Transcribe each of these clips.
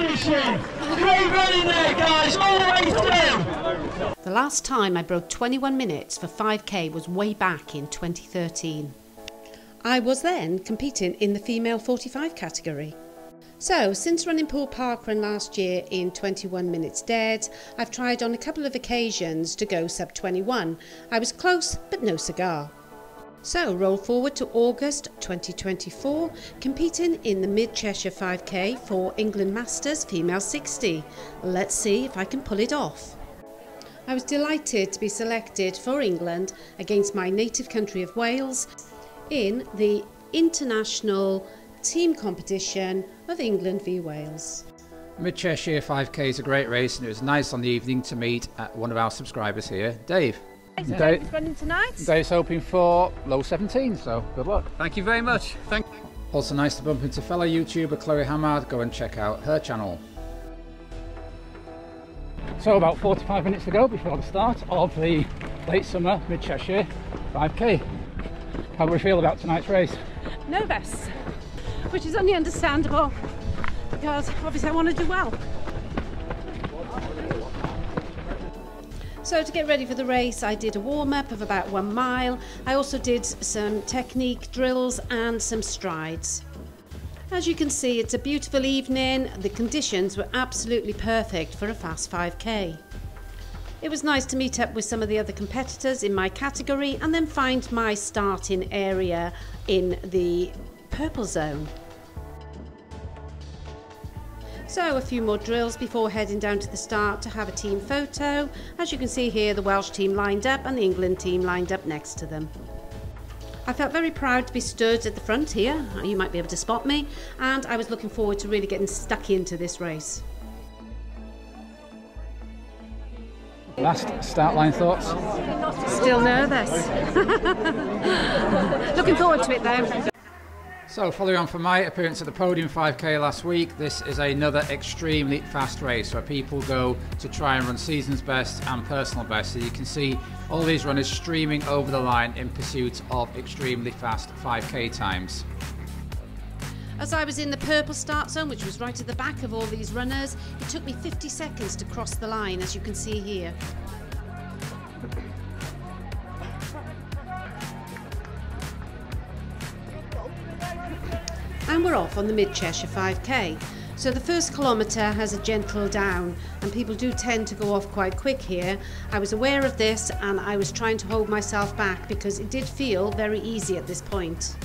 competition. Great running there, guys, all the way through. The last time I broke 21 minutes for 5k was way back in 2013. I was then competing in the female 45 category. So, since running pool parkrun last year in 21 minutes dead, I've tried on a couple of occasions to go sub 21. I was close, but no cigar. So, roll forward to August 2024, competing in the Mid Cheshire 5k for England Masters Female 60. Let's see if I can pull it off. I was delighted to be selected for England against my native country of Wales in the international team competition of England v Wales. Mid Cheshire 5k is a great race, and it was nice on the evening to meet one of our subscribers here, Dave. So Dave's running tonight. Dave's hoping for low 17, so good luck. Thank you very much. Also nice to bump into fellow YouTuber Chloe Hamad. Go and check out her channel. So about 45 minutes to go before the start of the late summer Mid Cheshire 5k. How do we feel about tonight's race? Nervous, which is only understandable because obviously I want to do well. So to get ready for the race, I did a warm-up of about 1 mile. I also did some technique drills and some strides. As you can see, it's a beautiful evening. The conditions were absolutely perfect for a fast 5k. It was nice to meet up with some of the other competitors in my category and then find my starting area in the purple zone. So a few more drills before heading down to the start to have a team photo. As you can see here, the Welsh team lined up and the England team lined up next to them. I felt very proud to be stood at the front here. You might be able to spot me, and I was looking forward to really getting stuck into this race. Last start line thoughts? Still nervous. Looking forward to it though. So following on from my appearance at the Podium 5k last week, this is another extremely fast race where people go to try and run season's best and personal best. So you can see all these runners streaming over the line in pursuit of extremely fast 5k times. As I was in the purple start zone, which was right at the back of all these runners, it took me 50 seconds to cross the line, as you can see here. And we're off on the Mid Cheshire 5k. So the first kilometre has a gentle down, and people do tend to go off quite quick here. I was aware of this and I was trying to hold myself back because it did feel very easy at this point.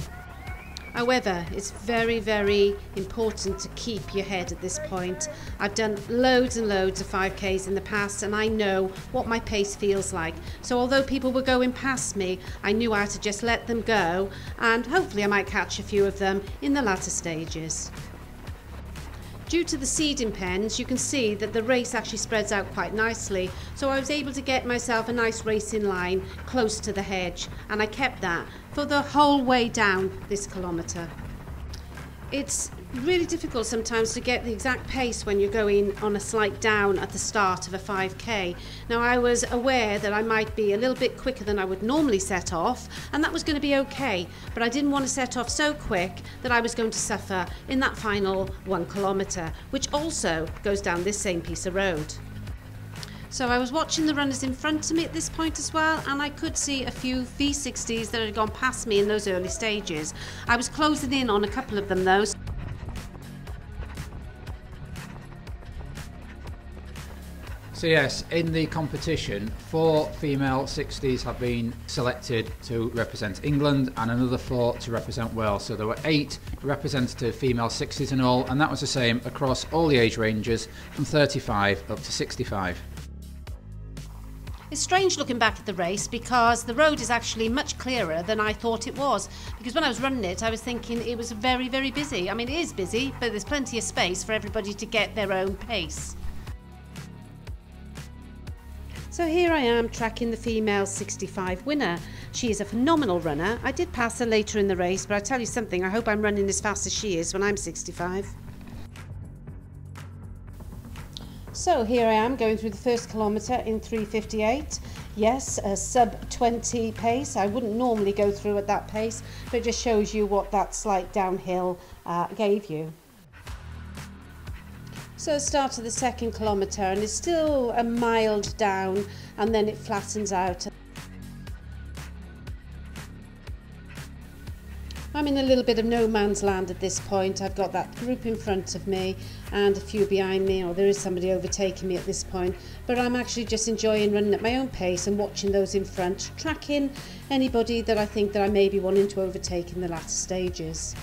However, it's very, very important to keep your head at this point. I've done loads and loads of 5Ks in the past and I know what my pace feels like. So although people were going past me, I knew I had to just let them go, and hopefully I might catch a few of them in the latter stages. Due to the seeding pens, you can see that the race actually spreads out quite nicely, so I was able to get myself a nice racing line close to the hedge, and I kept that for the whole way down this kilometre. It's really difficult sometimes to get the exact pace when you're going on a slight down at the start of a 5k. Now I was aware that I might be a little bit quicker than I would normally set off, and that was going to be okay, but I didn't want to set off so quick that I was going to suffer in that final 1 kilometre, which also goes down this same piece of road. So I was watching the runners in front of me at this point as well, and I could see a few V60s that had gone past me in those early stages. I was closing in on a couple of them though. So yes, in the competition, 4 female 60s have been selected to represent England and another 4 to represent Wales. So there were 8 representative female 60s in all, and that was the same across all the age ranges from 35 up to 65. It's strange looking back at the race because the road is actually much clearer than I thought it was, because when I was running it I was thinking it was very, very busy. I mean, it is busy, but there's plenty of space for everybody to get their own pace. So here I am tracking the female 65 winner. She is a phenomenal runner. I did pass her later in the race, but I tell you something, I hope I'm running as fast as she is when I'm 65. So here I am going through the first kilometre in 3:58. Yes, a sub 20 pace. I wouldn't normally go through at that pace, but it just shows you what that slight downhill gave you. So start of the second kilometre, and it's still a mild down, and then it flattens out. I'm in a little bit of no man's land at this point. I've got that group in front of me and a few behind me, or there is somebody overtaking me at this point, but I'm actually just enjoying running at my own pace and watching those in front, tracking anybody that I think that I may be wanting to overtake in the latter stages.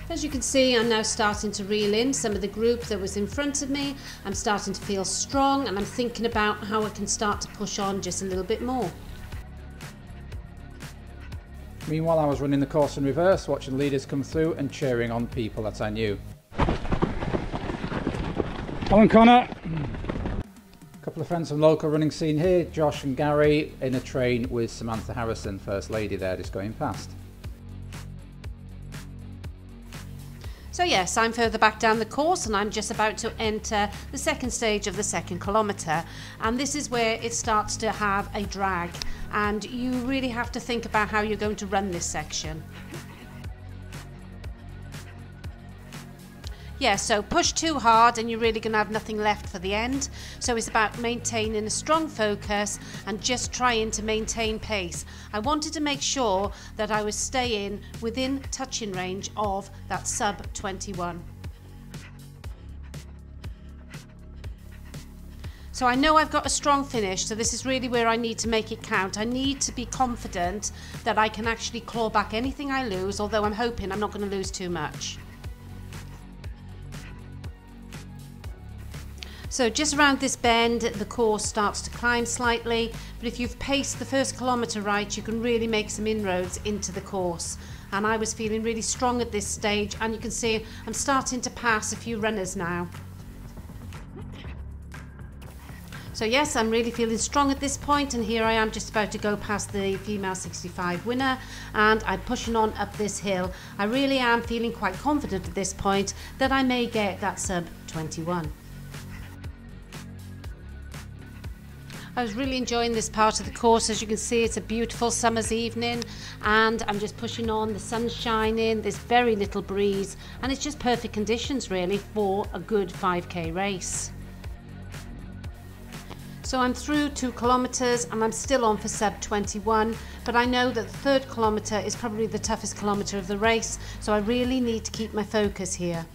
As you can see, I'm now starting to reel in some of the group that was in front of me. I'm starting to feel strong, and I'm thinking about how I can start to push on just a little bit more. Meanwhile, I was running the course in reverse, watching leaders come through and cheering on people that I knew. Alan Connor. A couple of friends from local running scene here, Josh and Gary, in a train with Samantha Harrison, First Lady there, just going past. So yes, I'm further back down the course, and I'm just about to enter the second stage of the second kilometre, and this is where it starts to have a drag, and you really have to think about how you're going to run this section. Yeah, so push too hard and you're really going to have nothing left for the end. So it's about maintaining a strong focus and just trying to maintain pace. I wanted to make sure that I was staying within touching range of that sub 21. So I know I've got a strong finish, so this is really where I need to make it count. I need to be confident that I can actually claw back anything I lose, although I'm hoping I'm not going to lose too much. So just around this bend, the course starts to climb slightly, but if you've paced the first kilometre right, you can really make some inroads into the course. And I was feeling really strong at this stage, and you can see I'm starting to pass a few runners now. So yes, I'm really feeling strong at this point, and here I am just about to go past the female 65 winner, and I'm pushing on up this hill. I really am feeling quite confident at this point that I may get that sub 21. I was really enjoying this part of the course. As you can see, it's a beautiful summer's evening, and I'm just pushing on. The sun's shining, there's very little breeze, and it's just perfect conditions really for a good 5k race. So I'm through 2 kilometres and I'm still on for sub 21, but I know that the third kilometre is probably the toughest kilometre of the race, so I really need to keep my focus here.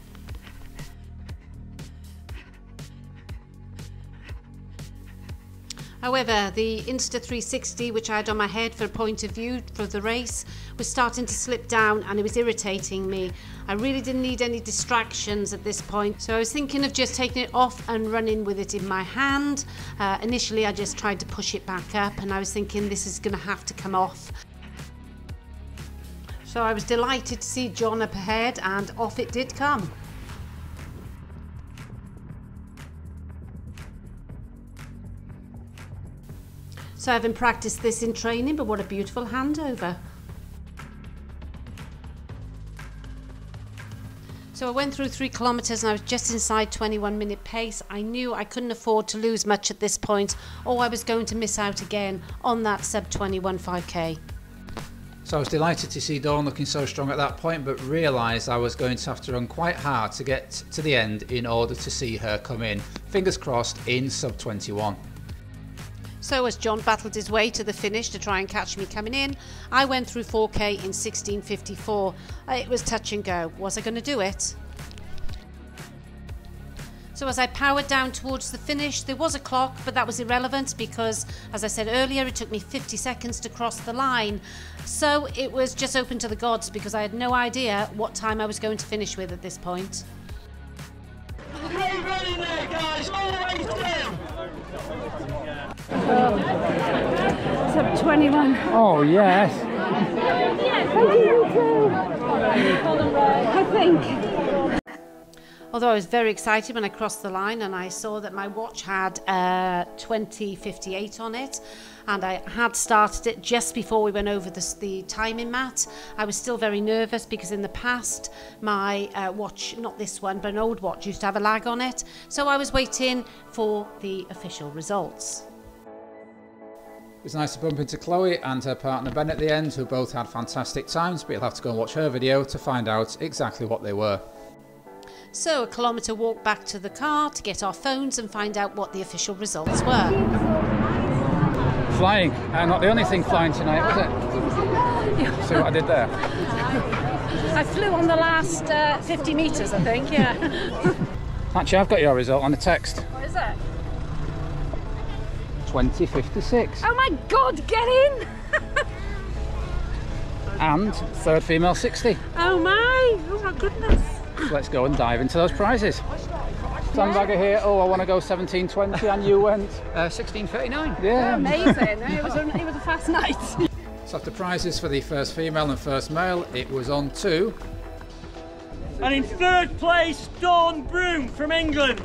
However, the Insta360, which I had on my head for a point of view for the race, was starting to slip down and it was irritating me. I really didn't need any distractions at this point, so I was thinking of just taking it off and running with it in my hand. Initially, I just tried to push it back up, and I was thinking this is going to have to come off. So I was delighted to see John up ahead, and off it did come. So I haven't practiced this in training, but what a beautiful handover. So I went through 3 kilometres and I was just inside 21-minute pace. I knew I couldn't afford to lose much at this point, or I was going to miss out again on that sub 21 5k. So I was delighted to see Dawn looking so strong at that point, but realised I was going to have to run quite hard to get to the end in order to see her come in, fingers crossed, in sub 21. So as John battled his way to the finish to try and catch me coming in, I went through 4k in 16:54. It was touch and go. Was I going to do it? So as I powered down towards the finish, there was a clock, but that was irrelevant because, as I said earlier, it took me 50 seconds to cross the line. So it was just open to the gods because I had no idea what time I was going to finish with at this point. Great running there, guys, all the way through. Sub 21. Oh, yes. I think. Although I was very excited when I crossed the line and I saw that my watch had 20:58 on it, and I had started it just before we went over the timing mat. I was still very nervous because in the past my watch, not this one but an old watch, used to have a lag on it, so I was waiting for the official results. was nice to bump into Chloe and her partner Ben at the end, who both had fantastic times, but you'll have to go and watch her video to find out exactly what they were. So a kilometre walk back to the car to get our phones and find out what the official results were. Flying. Not the only thing flying tonight, was it? See what I did there? I flew on the last 50 metres, I think, yeah. Actually, I've got your result on a text. What is it? 20:56. Oh my God, get in! And third female 60. Oh my goodness. So let's go and dive into those prizes. Sandbagger here. Oh, I want to go 17:20, and you went 16:39. Yeah. Amazing. It was a fast night. So after prizes for the first female and first male, it was on to... And in third place, Dawn Broom from England.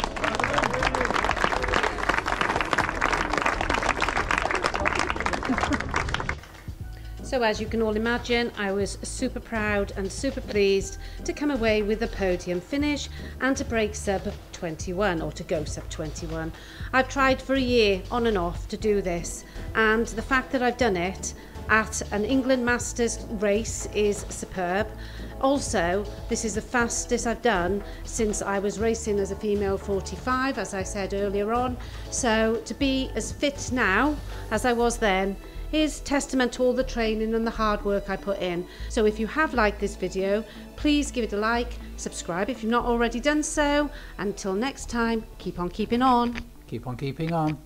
So as you can all imagine, I was super proud and super pleased to come away with a podium finish and to break sub 21, or to go sub 21. I've tried for a year on and off to do this, and the fact that I've done it at an England Masters race is superb. Also, this is the fastest I've done since I was racing as a female 45, as I said earlier on. So to be as fit now as I was then is testament to all the training and the hard work I put in. So if you have liked this video, please give it a like, subscribe if you've not already done so. Until next time, keep on keeping on. Keep on keeping on.